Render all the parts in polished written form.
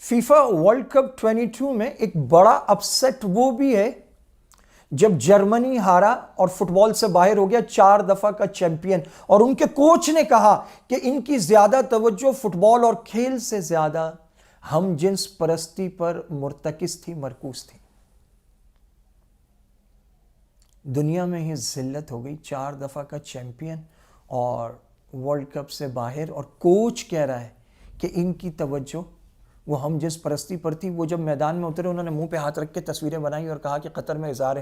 FIFA world cup 22 میں ایک بڑا اپسیٹ وہ بھی ہے جب جرمنی ہارا اور فٹ بال سے باہر ہو گیا، 4 دفعہ کا چیمپئن، اور ان کے کوچ نے کہا کہ ان کی زیادہ توجہ فٹ بال اور کھیل سے زیادہ ہم جنس پرستی پر مرتکز تھی، مرکوز تھی۔ دنیا میں ہی ذلت ہو گئی، 4 دفعہ کا چیمپئن اور ورلڈ کپ سے باہر، اور کوچ کہہ رہا ہے کہ ان کی توجہ وہ ہم جنس پرستی پر تھی۔ وہ جب میدان میں اترے انہوں نے منہ پہ ہاتھ رکھ کے تصویریں بنائی اور کہا کہ قطر میں اظہار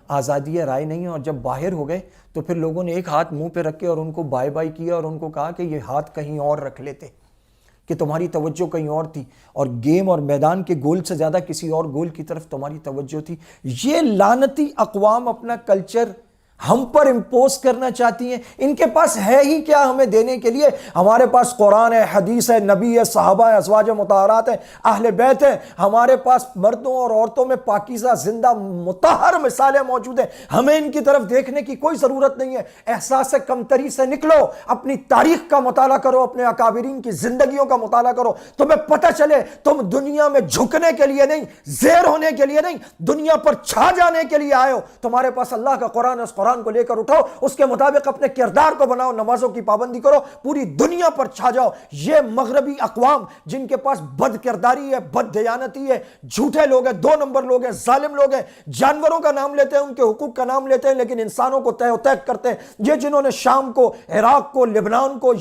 آزادی رائے نہیں ہے، اور جب باہر ہو گئے تو پھر لوگوں نے ایک ہاتھ منہ پہ رکھ کے اور ان کو بائے بائے کیا اور ان کو کہا کہ یہ ہاتھ کہیں اور رکھ لیتے، کہ تمہاری توجہ کہیں اور تھی، اور گیم اور میدان کے گول سے زیادہ کسی اور گول کی طرف تمہاری توجہ تھی۔ یہ لعنتی اقوام اپنا کلچر ہم پر امپوز کرنا چاہتی ہیں۔ ان کے پاس ہے ہی کیا ہمیں دینے کے لیے؟ ہمارے پاس قرآن ہے، حدیث ہے، نبی ہے، صحابہ ہے، ازواج مطہرات ہیں، اہل بیت ہیں، ہمارے پاس مردوں اور عورتوں میں پاکیزہ زندہ مطہر مثالیں موجود ہیں۔ ہمیں ان کی طرف دیکھنے کی کوئی ضرورت نہیں ہے۔ احساس کمتری سے نکلو، اپنی تاریخ کا مطالعہ کرو، اپنے اکابرین کی زندگیوں کا مطالعہ کرو، تمہیں پتہ چلے تم دنیا میں جھکنے کے لیے نہیں، زیر ہونے کے لیے نہیں، دنیا پر چھا جانے کے لیے آئے ہو۔ تمہارے پاس اللہ کا قرآن ہے، اس قرآن کو لے کر اٹھاؤ، اس کے مطابق اپنے کردار کو بناؤ، نمازوں کی پابندی کرو، پوری دنیا پر چھا جاؤ۔ یہ مغربی اقوام جن کے پاس بد کرداری ہے، بد دیانتی ہے، جھوٹے لوگ ہیں، 2 نمبر لوگ ہیں، ظالم لوگ ہیں، جانوروں کا نام لیتے ہیں، ان کے حقوق کا نام لیتے ہیں، لیکن انسانوں کو تہ و تیگ کرتے ہیں۔ یہ جنہوں نے شام کو، عراق کو، لبنان کو